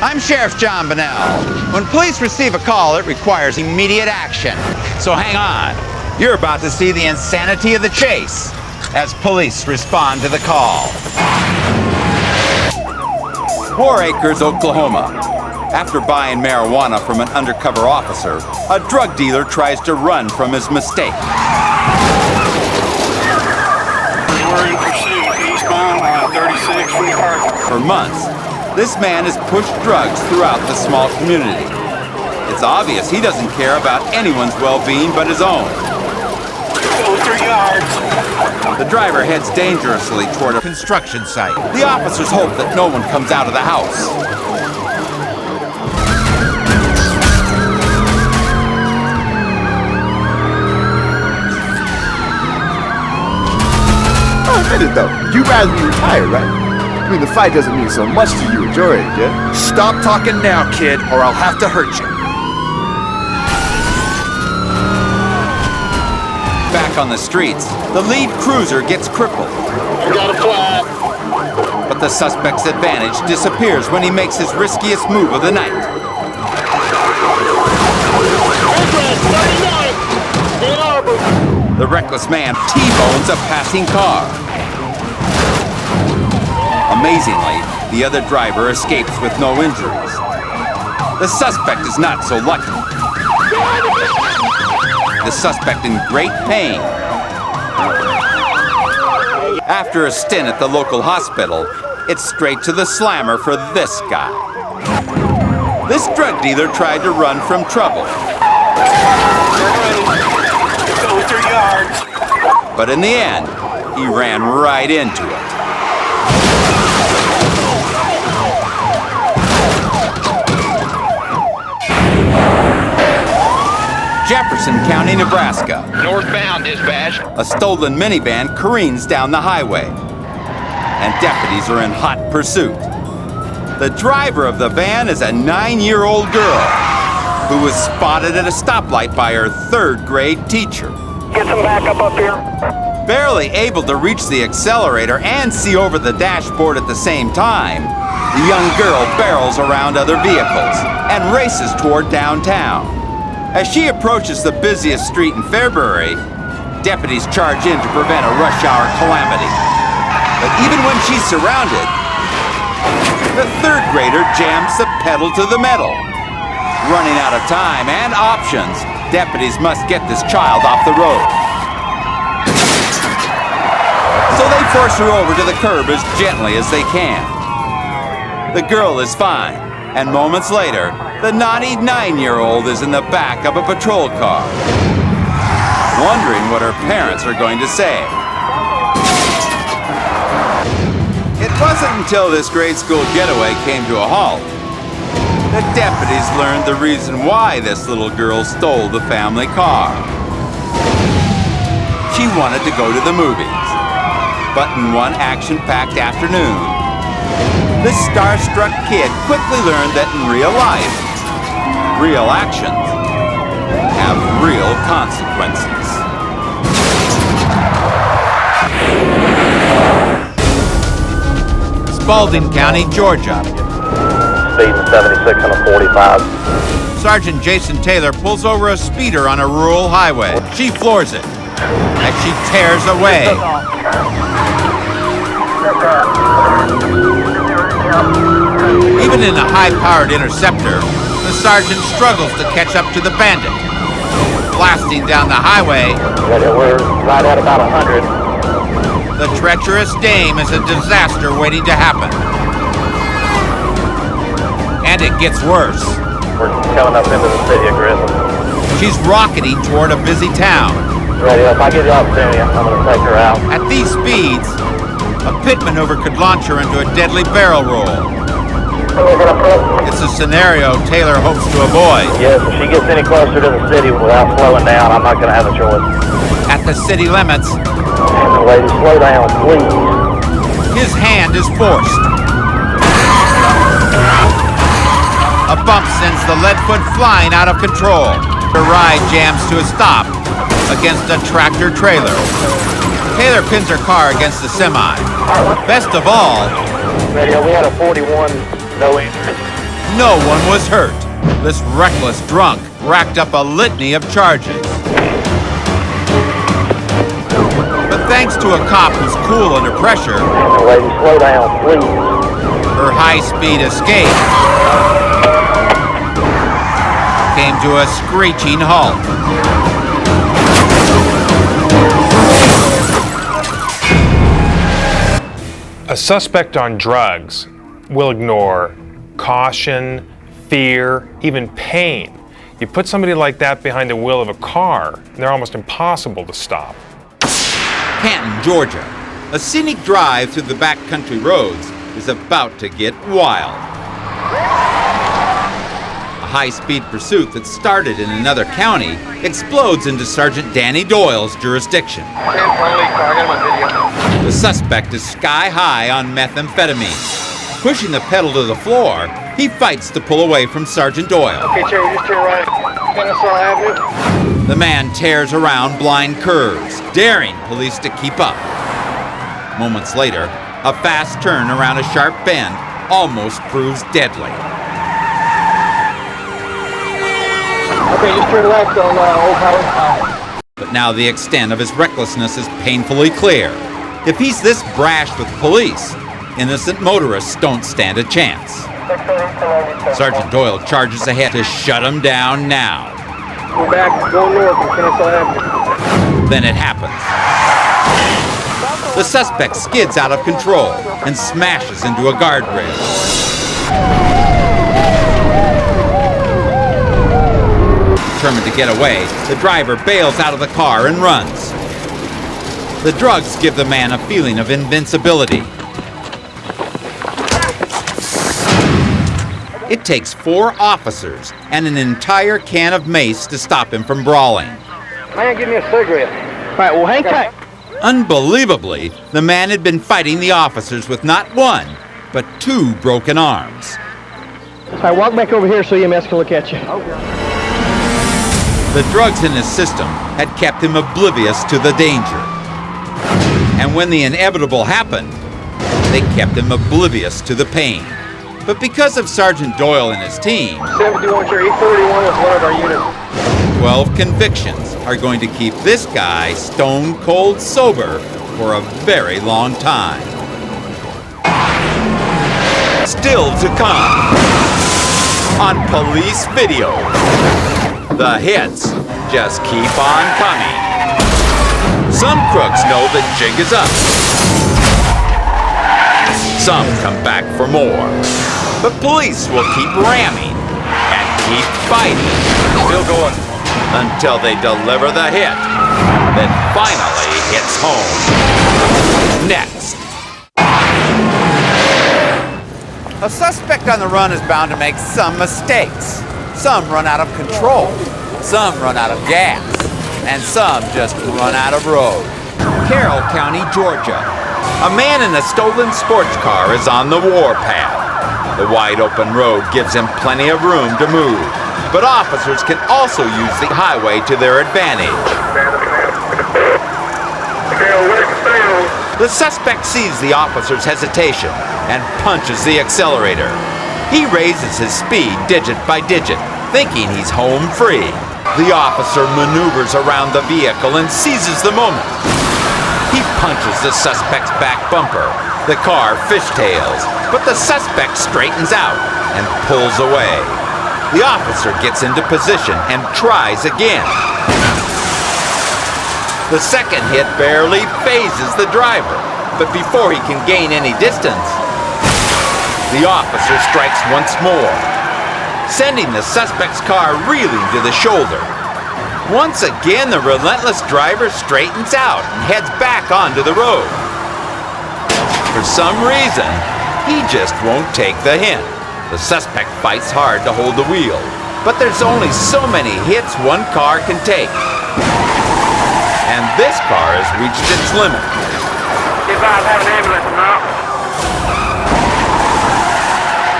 I'm Sheriff John Bunnell. When police receive a call, it requires immediate action. So hang on. You're about to see the insanity of the chase as police respond to the call. 4 Acres, Oklahoma. After buying marijuana from an undercover officer, a drug dealer tries to run from his mistake. We're in pursuit, eastbound on 36 from the park. For months, this man has pushed drugs throughout the small community. It's obvious he doesn't care about anyone's well-being but his own. Go 3 yards. The driver heads dangerously toward a construction site. The officers hope that no one comes out of the house. Oh, admit it though. You'd rather be retired, right? I mean, the fight doesn't mean so much to you at your age, yeah? Stop talking now, kid, or I'll have to hurt you. Back on the streets, the lead cruiser gets crippled. I got a flat. But the suspect's advantage disappears when he makes his riskiest move of the night. The reckless man T-bones a passing car. Amazingly, the other driver escapes with no injuries. The suspect is not so lucky. The suspect in great pain. After a stint at the local hospital, it's straight to the slammer for this guy. This drug dealer tried to run from trouble. Go 3 yards. But in the end, he ran right into it. Jefferson County, Nebraska. Northbound, dispatch. A stolen minivan careens down the highway, and deputies are in hot pursuit. The driver of the van is a 9-year-old girl who was spotted at a stoplight by her 3rd grade teacher. Get some backup up here. Barely able to reach the accelerator and see over the dashboard at the same time, the young girl barrels around other vehicles and races toward downtown. As she approaches the busiest street in Fairbury, deputies charge in to prevent a rush hour calamity. But even when she's surrounded, the 3rd grader jams the pedal to the metal. Running out of time and options, deputies must get this child off the road. So they force her over to the curb as gently as they can. The girl is fine, and moments later, the naughty 9-year-old is in the back of a patrol car, wondering what her parents are going to say. It wasn't until this grade school getaway came to a halt that deputies learned the reason why this little girl stole the family car. She wanted to go to the movies, but in one action-packed afternoon, this starstruck kid quickly learned that in real life, real actions have real consequences. Spalding County, Georgia. Speeding 76 on a 45. Sergeant Jason Taylor pulls over a speeder on a rural highway. She floors it as she tears away. Even in a high-powered interceptor, the sergeant struggles to catch up to the bandit. Blasting down the highway, We're right at about 100. the treacherous dame is a disaster waiting to happen. And it gets worse. We're coming up into the city of Griffin. She's rocketing toward a busy town. Radio, if I get the opportunity, I'm going to take her out. At these speeds, a pit maneuver could launch her into a deadly barrel roll. It's a scenario Taylor hopes to avoid. Yes, if she gets any closer to the city without slowing down, I'm not going to have a choice. At the city limits, Lady, slow down, please. his hand is forced. A bump sends the lead foot flying out of control. The ride jams to a stop against a tractor trailer. Taylor pins her car against the semi. Best of all, Radio, we had a 41, no injuries. No one was hurt. This reckless drunk racked up a litany of charges. But thanks to a cop who's cool under pressure, Lady, slow down, please. her high-speed escape came to a screeching halt. A suspect on drugs will ignore caution, fear, even pain. You put somebody like that behind the wheel of a car, and they're almost impossible to stop. Canton, Georgia. A scenic drive through the backcountry roads is about to get wild. A high-speed pursuit that started in another county explodes into Sergeant Danny Doyle's jurisdiction. The suspect is sky-high on methamphetamine. Pushing the pedal to the floor, he fights to pull away from Sergeant Doyle. Okay, Cherry, just turn right. Kennesaw Avenue. The man tears around blind curves, daring police to keep up. Moments later, a fast turn around a sharp bend almost proves deadly. Okay, just turn left on Old Howard. But now the extent of his recklessness is painfully clear. If he's this brash with police, innocent motorists don't stand a chance. Sergeant Doyle charges ahead to shut him down now. We're back, going north on Kennesaw Avenue. Then it happens. The suspect skids out of control and smashes into a guardrail. Determined to get away, the driver bails out of the car and runs. The drugs give the man a feeling of invincibility. It takes 4 officers and an entire can of mace to stop him from brawling. Man, give me a cigarette. All right, well, hang tight. Unbelievably, the man had been fighting the officers with not 1, but 2 broken arms. All right, walk back over here so EMS can look at you. The drugs in his system had kept him oblivious to the danger. And when the inevitable happened, they kept him oblivious to the pain. But because of Sergeant Doyle and his team, 71 Cherry, 831 was one of our units. 12 convictions are going to keep this guy stone cold sober for a very long time. Still to come on police video. The hits just keep on coming. Some crooks know the jig is up. Some come back for more. But police will keep ramming and keep fighting. Still going until they deliver the hit that finally hits home. Next. A suspect on the run is bound to make some mistakes. Some run out of control. Some run out of gas. And some just run out of road. Carroll County, Georgia. A man in a stolen sports car is on the warpath. The wide open road gives him plenty of room to move, but officers can also use the highway to their advantage. The suspect sees the officer's hesitation and punches the accelerator. He raises his speed digit by digit, thinking he's home free. The officer maneuvers around the vehicle and seizes the moment. He punches the suspect's back bumper. The car fishtails, but the suspect straightens out and pulls away. The officer gets into position and tries again. The second hit barely phases the driver, but before he can gain any distance, the officer strikes once more, sending the suspect's car reeling to the shoulder. Once again, the relentless driver straightens out and heads back onto the road. For some reason, he just won't take the hint. The suspect fights hard to hold the wheel, but there's only so many hits one car can take. And this car has reached its limit. If I have an ambulance now.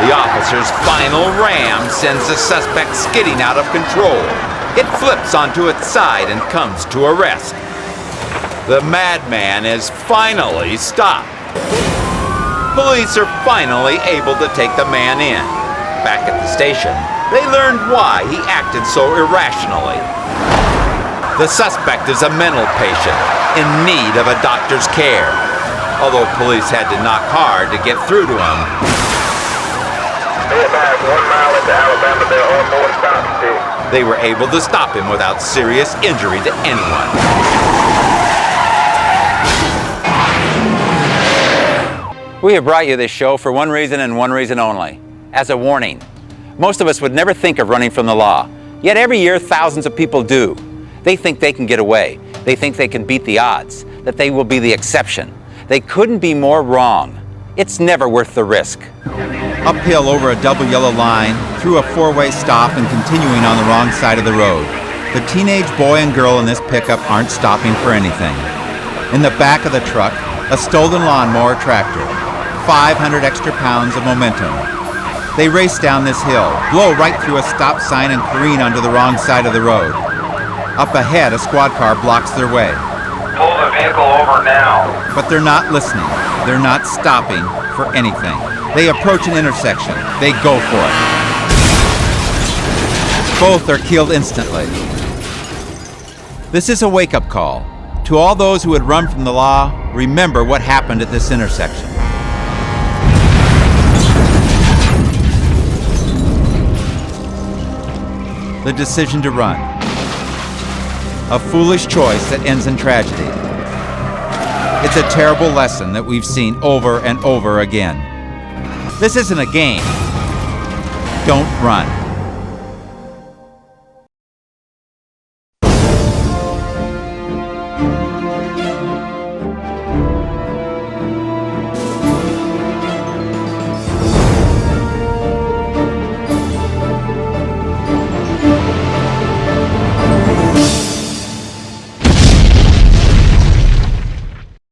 The officer's final ram sends the suspect skidding out of control. It flips onto its side and comes to a rest. The madman is finally stopped. Police are finally able to take the man in. back at the station, they learned why he acted so irrationally. The suspect is a mental patient in need of a doctor's care, although police had to knock hard to get through to him. Be advised, 1 mile into Alabama, there are more stops here. They were able to stop him without serious injury to anyone. We have brought you this show for one reason and one reason only, as a warning. Most of us would never think of running from the law, yet every year thousands of people do. They think they can get away. They think they can beat the odds, that they will be the exception. They couldn't be more wrong. It's never worth the risk. Uphill over a double yellow line, through a four-way stop and continuing on the wrong side of the road. The teenage boy and girl in this pickup aren't stopping for anything. In the back of the truck, a stolen lawnmower tractor. 500 extra pounds of momentum. They race down this hill, blow right through a stop sign and careen onto the wrong side of the road. Up ahead, a squad car blocks their way. Pull the vehicle over now. But they're not listening. They're not stopping for anything. They approach an intersection. They go for it. Both are killed instantly. This is a wake-up call. To all those who had run from the law, remember what happened at this intersection. The decision to run. A foolish choice that ends in tragedy. It's a terrible lesson that we've seen over and over again. This isn't a game. Don't run.